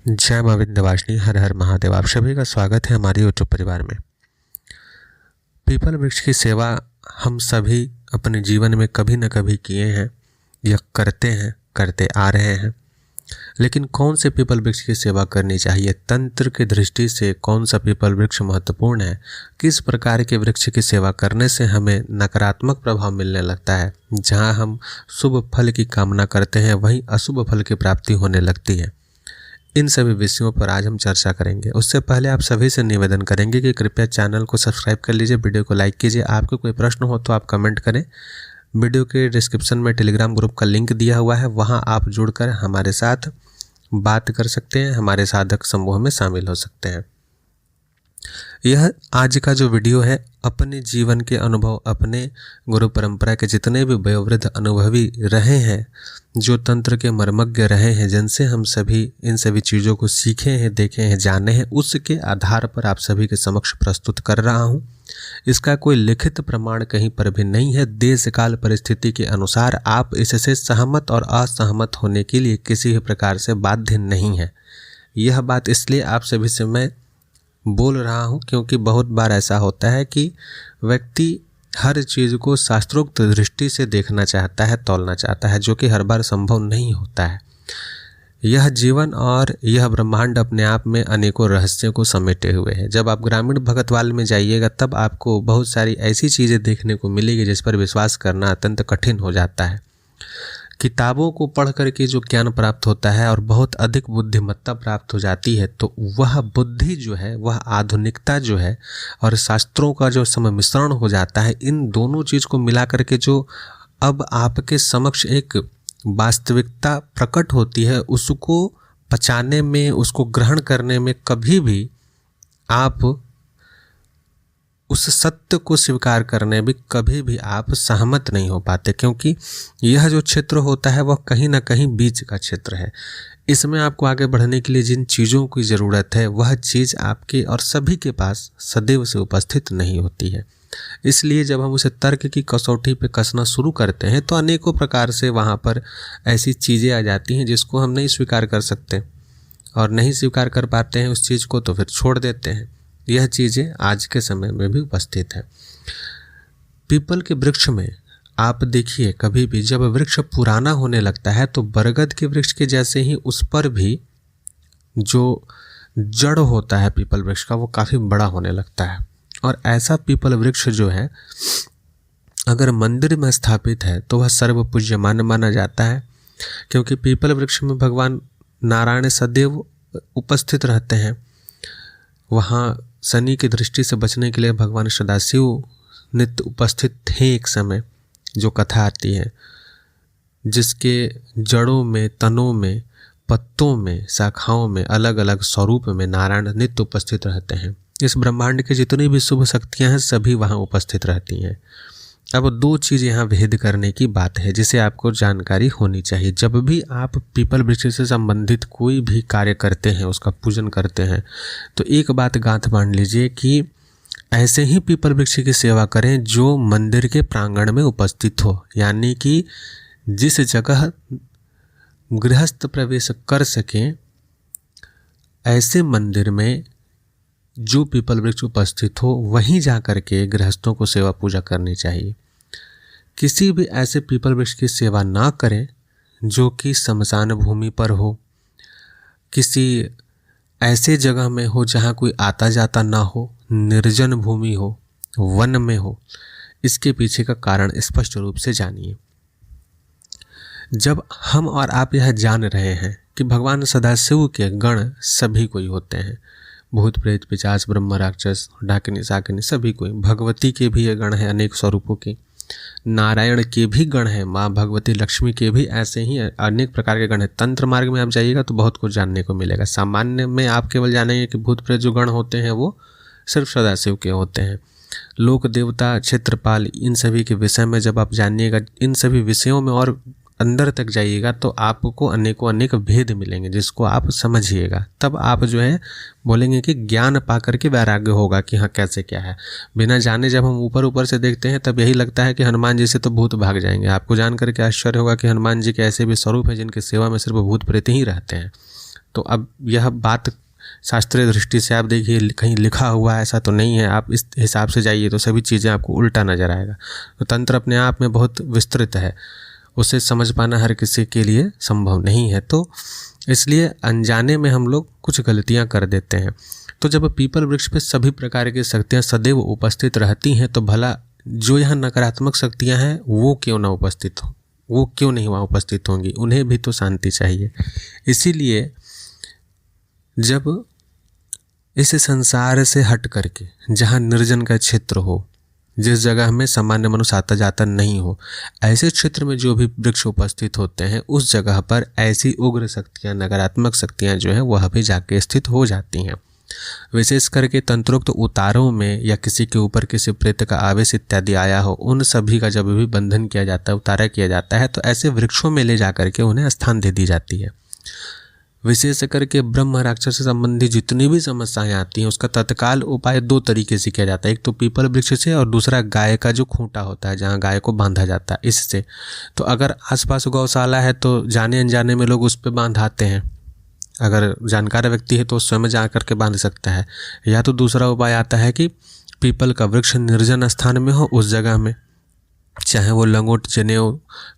जय मां विंध्यवासिनी, हर हर महादेव। आप सभी का स्वागत है हमारे यूट्यूब परिवार में। पीपल वृक्ष की सेवा हम सभी अपने जीवन में कभी न कभी किए हैं या करते आ रहे हैं। लेकिन कौन से पीपल वृक्ष की सेवा करनी चाहिए, तंत्र की दृष्टि से कौन सा पीपल वृक्ष महत्वपूर्ण है, किस प्रकार के वृक्ष की सेवा करने से हमें नकारात्मक प्रभाव मिलने लगता है, जहां हम शुभ फल की कामना करते हैं वहीं अशुभ फल की प्राप्ति होने लगती है। इन सभी विषयों पर आज हम चर्चा करेंगे। उससे पहले आप सभी से निवेदन करेंगे कि कृपया चैनल को सब्सक्राइब कर लीजिए, वीडियो को लाइक कीजिए। आपको कोई प्रश्न हो तो आप कमेंट करें। वीडियो के डिस्क्रिप्शन में टेलीग्राम ग्रुप का लिंक दिया हुआ है, वहां आप जुड़कर हमारे साथ बात कर सकते हैं, हमारे साधक समूह में शामिल हो सकते हैं। यह आज का जो वीडियो है अपने जीवन के अनुभव, अपने गुरु परंपरा के जितने भी वयोवृद्ध अनुभवी रहे हैं, जो तंत्र के मर्मज्ञ रहे हैं, जिनसे हम सभी इन सभी चीज़ों को सीखे हैं, देखे हैं, जाने हैं, उसके आधार पर आप सभी के समक्ष प्रस्तुत कर रहा हूं। इसका कोई लिखित प्रमाण कहीं पर भी नहीं है। देश काल परिस्थिति के अनुसार आप इससे सहमत और असहमत होने के लिए किसी भी प्रकार से बाध्य नहीं है। यह बात इसलिए आप सभी से मैं बोल रहा हूं क्योंकि बहुत बार ऐसा होता है कि व्यक्ति हर चीज़ को शास्त्रोक्त दृष्टि से देखना चाहता है, तौलना चाहता है, जो कि हर बार संभव नहीं होता है। यह जीवन और यह ब्रह्मांड अपने आप में अनेकों रहस्यों को समेटे हुए है। जब आप ग्रामीण भगतवाल में जाइएगा तब आपको बहुत सारी ऐसी चीज़ें देखने को मिलेगी जिस पर विश्वास करना अत्यंत कठिन हो जाता है। किताबों को पढ़ करके जो ज्ञान प्राप्त होता है और बहुत अधिक बुद्धिमत्ता प्राप्त हो जाती है, तो वह बुद्धि जो है, वह आधुनिकता जो है और शास्त्रों का जो सम्मिश्रण हो जाता है, इन दोनों चीज़ को मिला करके जो अब आपके समक्ष एक वास्तविकता प्रकट होती है, उसको पचाने में, उसको ग्रहण करने में कभी भी आप उस सत्य को स्वीकार करने भी कभी भी आप सहमत नहीं हो पाते, क्योंकि यह जो क्षेत्र होता है वह कहीं ना कहीं बीच का क्षेत्र है। इसमें आपको आगे बढ़ने के लिए जिन चीज़ों की ज़रूरत है वह चीज़ आपके और सभी के पास सदैव से उपस्थित नहीं होती है। इसलिए जब हम उसे तर्क की कसौटी पे कसना शुरू करते हैं तो अनेकों प्रकार से वहाँ पर ऐसी चीज़ें आ जाती हैं जिसको हम नहीं स्वीकार कर सकते, और नहीं स्वीकार कर पाते हैं उस चीज़ को तो फिर छोड़ देते हैं। यह चीज़ें आज के समय में भी उपस्थित है। पीपल के वृक्ष में आप देखिए, कभी भी जब वृक्ष पुराना होने लगता है तो बरगद के वृक्ष के जैसे ही उस पर भी जो जड़ होता है पीपल वृक्ष का वो काफ़ी बड़ा होने लगता है। और ऐसा पीपल वृक्ष जो है अगर मंदिर में स्थापित है तो वह सर्व पूज्यमान माना जाता है, क्योंकि पीपल वृक्ष में भगवान नारायण सदैव उपस्थित रहते हैं। वहाँ शनि की दृष्टि से बचने के लिए भगवान सदाशिव नित्य उपस्थित थे। एक समय जो कथा आती है जिसके जड़ों में, तनों में, पत्तों में, शाखाओं में, अलग अलग स्वरूप में नारायण नित्य उपस्थित रहते हैं। इस ब्रह्मांड की जितनी भी शुभ शक्तियाँ हैं सभी वहाँ उपस्थित रहती हैं। अब दो चीज़ यहाँ भेद करने की बात है जिसे आपको जानकारी होनी चाहिए। जब भी आप पीपल वृक्ष से संबंधित कोई भी कार्य करते हैं, उसका पूजन करते हैं, तो एक बात गांठ बांध लीजिए कि ऐसे ही पीपल वृक्ष की सेवा करें जो मंदिर के प्रांगण में उपस्थित हो। यानी कि जिस जगह गृहस्थ प्रवेश कर सकें ऐसे मंदिर में जो पीपल वृक्ष उपस्थित हो वहीं जा कर के गृहस्थों को सेवा पूजा करनी चाहिए। किसी भी ऐसे पीपल वृक्ष की सेवा ना करें जो कि शमशान भूमि पर हो, किसी ऐसे जगह में हो जहाँ कोई आता जाता ना हो, निर्जन भूमि हो, वन में हो। इसके पीछे का कारण स्पष्ट रूप से जानिए। जब हम और आप यह जान रहे हैं कि भगवान सदाशिव के गण सभी कोई होते हैं, भूत प्रेत पिशाच ब्रह्म राक्षस डाकिनी साकिनी सभी कोई, भगवती के भी ये गण हैं अनेक स्वरूपों के, नारायण के भी गण हैं, माँ भगवती लक्ष्मी के भी ऐसे ही अनेक प्रकार के गण हैं। तंत्र मार्ग में आप जाइएगा तो बहुत कुछ जानने को मिलेगा। सामान्य में आप केवल जानेंगे कि भूत प्रेत जो गण होते हैं वो सिर्फ सदाशिव के होते हैं। लोक देवता, क्षेत्रपाल, इन सभी के विषय में जब आप जानिएगा, इन सभी विषयों में और अंदर तक जाइएगा तो आपको अनेकों अनेक भेद मिलेंगे जिसको आप समझिएगा। तब आप जो है बोलेंगे कि ज्ञान पा करके वैराग्य होगा कि हाँ कैसे क्या है। बिना जाने जब हम ऊपर ऊपर से देखते हैं तब यही लगता है कि हनुमान जी से तो भूत भाग जाएंगे। आपको जान करके आश्चर्य होगा कि हनुमान जी के ऐसे भी स्वरूप हैं जिनकी सेवा में सिर्फ भूत प्रेत ही रहते हैं। तो अब यह बात शास्त्रीय दृष्टि से आप देखिए कहीं लिखा हुआ ऐसा तो नहीं है, आप इस हिसाब से जाइए तो सभी चीज़ें आपको उल्टा नज़र आएगा। तो तंत्र अपने आप में बहुत विस्तृत है, उसे समझ पाना हर किसी के लिए संभव नहीं है, तो इसलिए अनजाने में हम लोग कुछ गलतियां कर देते हैं। तो जब पीपल वृक्ष पे सभी प्रकार की शक्तियां सदैव उपस्थित रहती हैं, तो भला जो यहाँ नकारात्मक शक्तियां हैं वो क्यों ना उपस्थित हो, वो क्यों नहीं वहाँ उपस्थित होंगी, उन्हें भी तो शांति चाहिए। इसीलिए जब इस संसार से हट करके जहाँ निर्जन का क्षेत्र हो, जिस जगह में सामान्य मनुष्य आता जाता नहीं हो, ऐसे क्षेत्र में जो भी वृक्ष उपस्थित होते हैं उस जगह पर ऐसी उग्र शक्तियाँ, नकारात्मक शक्तियाँ जो हैं वह भी जाके स्थित हो जाती हैं। विशेष करके तंत्रोक्त उतारों में या किसी के ऊपर किसी प्रेत का आवेश इत्यादि आया हो, उन सभी का जब भी बंधन किया जाता है, उतारा किया जाता है, तो ऐसे वृक्षों में ले जा करके उन्हें स्थान दे दी जाती है। विशेष करके ब्रह्म राक्षस से संबंधी जितनी भी समस्याएं आती हैं उसका तत्काल उपाय दो तरीके से किया जाता है, एक तो पीपल वृक्ष से और दूसरा गाय का जो खूंटा होता है जहाँ गाय को बांधा जाता है, इससे। तो अगर आसपास गौशाला है तो जाने अनजाने में लोग उस पर बांधाते हैं, अगर जानकार व्यक्ति है तो स्वयं जा करके बांध सकता है। या तो दूसरा उपाय आता है कि पीपल का वृक्ष निर्जन स्थान में हो, उस जगह में चाहे वो लंगोट, जनेऊ,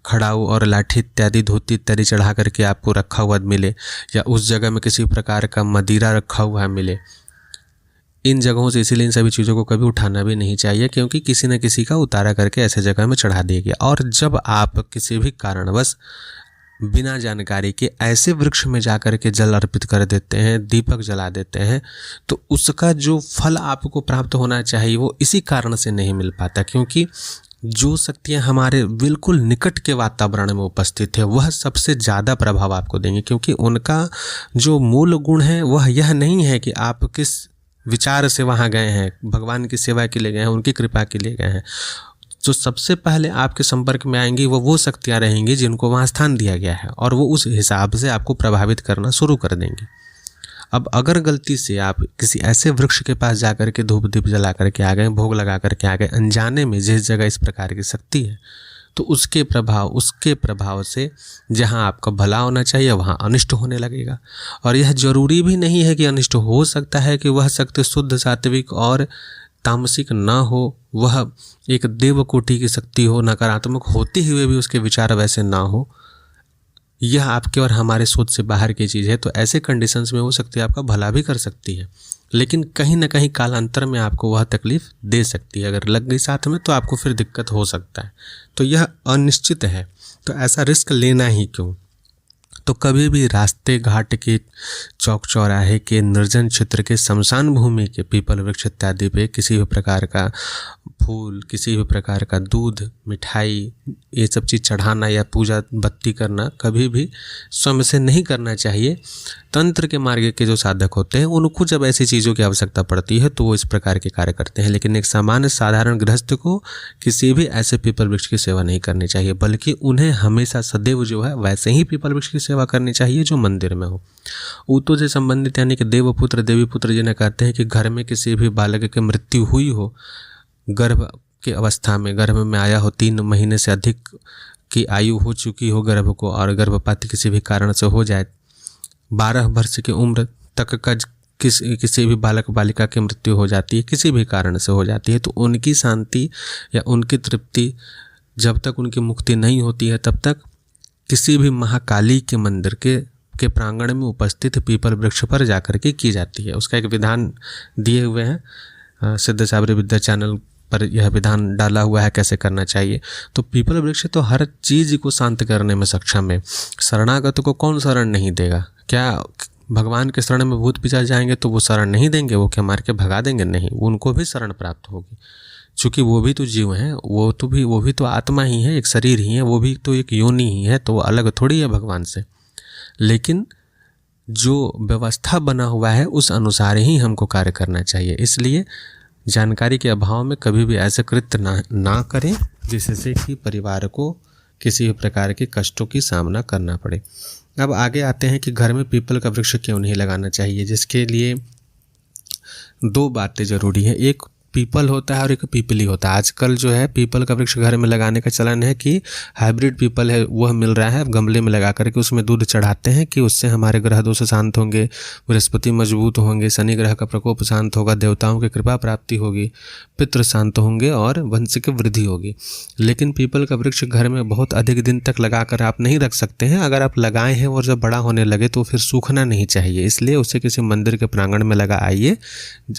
खड़ाऊ और लाठी इत्यादि, धोती इत्यादि चढ़ा करके आपको रखा हुआ मिले, या उस जगह में किसी प्रकार का मदिरा रखा हुआ मिले। इन जगहों से इसीलिए इन सभी चीज़ों को कभी उठाना भी नहीं चाहिए, क्योंकि किसी न किसी का उतारा करके ऐसे जगह में चढ़ा दिया गया। और जब आप किसी भी कारणवश बिना जानकारी के ऐसे वृक्ष में जाकर के जल अर्पित कर देते हैं, दीपक जला देते हैं, तो उसका जो फल आपको प्राप्त होना चाहिए वो इसी कारण से नहीं मिल पाता, क्योंकि जो शक्तियाँ हमारे बिल्कुल निकट के वातावरण में उपस्थित है वह सबसे ज़्यादा प्रभाव आपको देंगे, क्योंकि उनका जो मूल गुण है वह यह नहीं है कि आप किस विचार से वहाँ गए हैं, भगवान की सेवा के लिए गए हैं, उनकी कृपा के लिए गए हैं। जो सबसे पहले आपके संपर्क में आएंगी वो शक्तियाँ रहेंगी जिनको वहाँ स्थान दिया गया है, और वो उस हिसाब से आपको प्रभावित करना शुरू कर देंगी। अब अगर गलती से आप किसी ऐसे वृक्ष के पास जाकर के धूप दीप जला करके आ गए, भोग लगा करके आ गए, अनजाने में जिस जगह इस प्रकार की शक्ति है, तो उसके प्रभाव से जहाँ आपका भला होना चाहिए वहाँ अनिष्ट होने लगेगा। और यह जरूरी भी नहीं है कि अनिष्ट हो सकता है कि वह शक्ति शुद्ध, सात्विक और तामसिक ना हो, वह एक देवकोटि की शक्ति हो, नकारात्मक होते हुए भी उसके विचार वैसे ना हो। यह आपके और हमारे सोच से बाहर की चीज़ है। तो ऐसे कंडीशंस में हो सकती है आपका भला भी कर सकती है, लेकिन कहीं ना कहीं कालांतर में आपको वह तकलीफ दे सकती है। अगर लग गई साथ में तो आपको फिर दिक्कत हो सकता है। तो यह अनिश्चित है, तो ऐसा रिस्क लेना ही क्यों। तो कभी भी रास्ते घाट के, चौक चौराहे के, निर्जन क्षेत्र के, शमशान भूमि के पीपल वृक्ष इत्यादि पे किसी भी प्रकार का फूल, किसी भी प्रकार का दूध, मिठाई, ये सब चीज़ चढ़ाना या पूजा बत्ती करना कभी भी स्वयं से नहीं करना चाहिए। तंत्र के मार्ग के जो साधक होते हैं उनको जब ऐसी चीज़ों की आवश्यकता पड़ती है तो वो इस प्रकार के कार्य करते हैं, लेकिन एक सामान्य साधारण गृहस्थ को किसी भी ऐसे पीपल वृक्ष की सेवा नहीं करनी चाहिए, बल्कि उन्हें हमेशा सदैव जो है वैसे ही पीपल वृक्ष की सेवा करनी चाहिए जो मंदिर में हो। ऊतों से संबंधित यानी कि देवपुत्र, देवीपुत्र जिन्हें कहते हैं कि घर में किसी भी बालक की मृत्यु हुई हो, गर्भ के अवस्था में, गर्भ में आया हो, 3 महीने से अधिक की आयु हो चुकी हो गर्भ को, और गर्भपात किसी भी कारण से हो जाए, 12 वर्ष की उम्र तक का किसी भी बालक बालिका की मृत्यु हो जाती है, किसी भी कारण से हो जाती है, तो उनकी शांति या उनकी तृप्ति जब तक उनकी मुक्ति नहीं होती है तब तक किसी भी महाकाली के मंदिर के प्रांगण में उपस्थित पीपल वृक्ष पर जाकर के की जाती है। उसका एक विधान दिए हुए हैं, सिद्ध साबरी विद्या चैनल पर यह विधान डाला हुआ है कैसे करना चाहिए। तो पीपल वृक्ष तो हर चीज़ को शांत करने में सक्षम है। शरणागत को कौन शरण नहीं देगा? क्या भगवान के शरण में भूत पिशाच जाएंगे तो वो शरण नहीं देंगे? वो क्या मार के भगा देंगे? नहीं, उनको भी शरण प्राप्त होगी, क्योंकि वो भी तो जीव हैं, वो भी तो आत्मा ही है, एक शरीर ही है, वो भी तो एक योनि ही है, तो वो अलग थोड़ी है भगवान से। लेकिन जो व्यवस्था बना हुआ है उस अनुसार ही हमको कार्य करना चाहिए। इसलिए जानकारी के अभाव में कभी भी ऐसे कृत्य ना करें जिससे कि परिवार को किसी भी प्रकार के कष्टों की सामना करना पड़े। अब आगे आते हैं कि घर में पीपल का वृक्ष क्यों नहीं लगाना चाहिए, जिसके लिए 2 बातें जरूरी हैं। एक, पीपल होता है और एक पीपली होता है। आजकल जो है पीपल का वृक्ष घर में लगाने का चलन है कि हाइब्रिड पीपल है वह मिल रहा है, गमले में लगा करके उसमें दूध चढ़ाते हैं कि उससे हमारे ग्रह दोष शांत होंगे, बृहस्पति मजबूत होंगे, शनि ग्रह का प्रकोप शांत होगा, देवताओं की कृपा प्राप्ति होगी, पितृ शांत होंगे और वंश की वृद्धि होगी। लेकिन पीपल का वृक्ष घर में बहुत अधिक दिन तक लगाकर आप नहीं रख सकते हैं। अगर आप लगाए हैं और जब बड़ा होने लगे तो फिर सूखना नहीं चाहिए, इसलिए उसे किसी मंदिर के प्रांगण में लगा आइए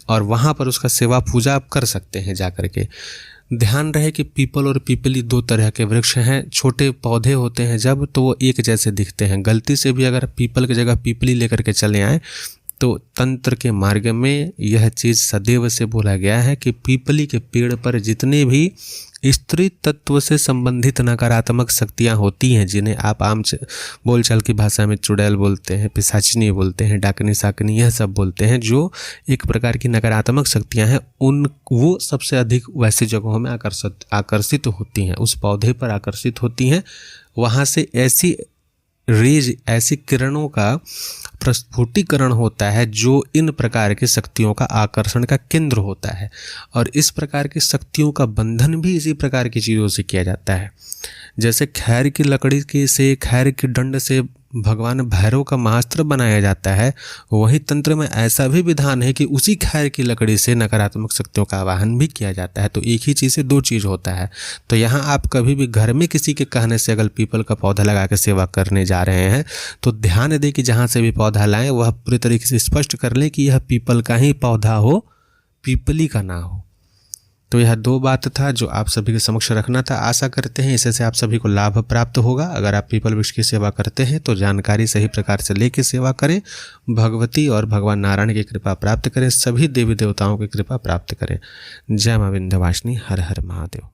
और वहाँ पर उसका सेवा पूजा आप कर सकते हैं जा करके। ध्यान रहे कि पीपल और पीपली दो तरह के वृक्ष हैं। छोटे पौधे होते हैं जब तो वो एक जैसे दिखते हैं। गलती से भी अगर पीपल की जगह पीपली लेकर के चले आए तो तंत्र के मार्ग में यह चीज़ सदैव से बोला गया है कि पीपली के पेड़ पर जितने भी स्त्री तत्व से संबंधित नकारात्मक शक्तियाँ होती हैं, जिन्हें आप आम बोलचाल की भाषा में चुड़ैल बोलते हैं, पिशाचिनी बोलते हैं, डाकनी साकनी, यह सब बोलते हैं, जो एक प्रकार की नकारात्मक शक्तियाँ हैं, वो सबसे अधिक वैसी जगहों में आकर्षित होती हैं, उस पौधे पर आकर्षित होती हैं। वहाँ से ऐसी रेज, ऐसी किरणों का प्रस्फुटीकरण होता है जो इन प्रकार की शक्तियों का आकर्षण का केंद्र होता है। और इस प्रकार की शक्तियों का बंधन भी इसी प्रकार की चीज़ों से किया जाता है। जैसे खैर की लकड़ी से, खैर की दंड से भगवान भैरव का महास्त्र बनाया जाता है, वही तंत्र में ऐसा भी विधान है कि उसी खैर की लकड़ी से नकारात्मक शक्तियों का आवाहन भी किया जाता है। तो एक ही चीज़ से दो चीज़ होता है। तो यहाँ आप कभी भी घर में किसी के कहने से अगर पीपल का पौधा लगा के सेवा करने जा रहे हैं तो ध्यान दें कि जहाँ से भी पौधा लाएं वह पूरी तरीके से स्पष्ट कर लें कि यह पीपल का ही पौधा हो, पीपली का ना हो। तो यह दो बात था जो आप सभी के समक्ष रखना था। आशा करते हैं इससे आप सभी को लाभ प्राप्त होगा। अगर आप पीपल वृक्ष की सेवा करते हैं तो जानकारी सही प्रकार से लेकर सेवा करें, भगवती और भगवान नारायण की कृपा प्राप्त करें, सभी देवी देवताओं की कृपा प्राप्त करें। जय मां विंध्यवासिनी। हर हर महादेव।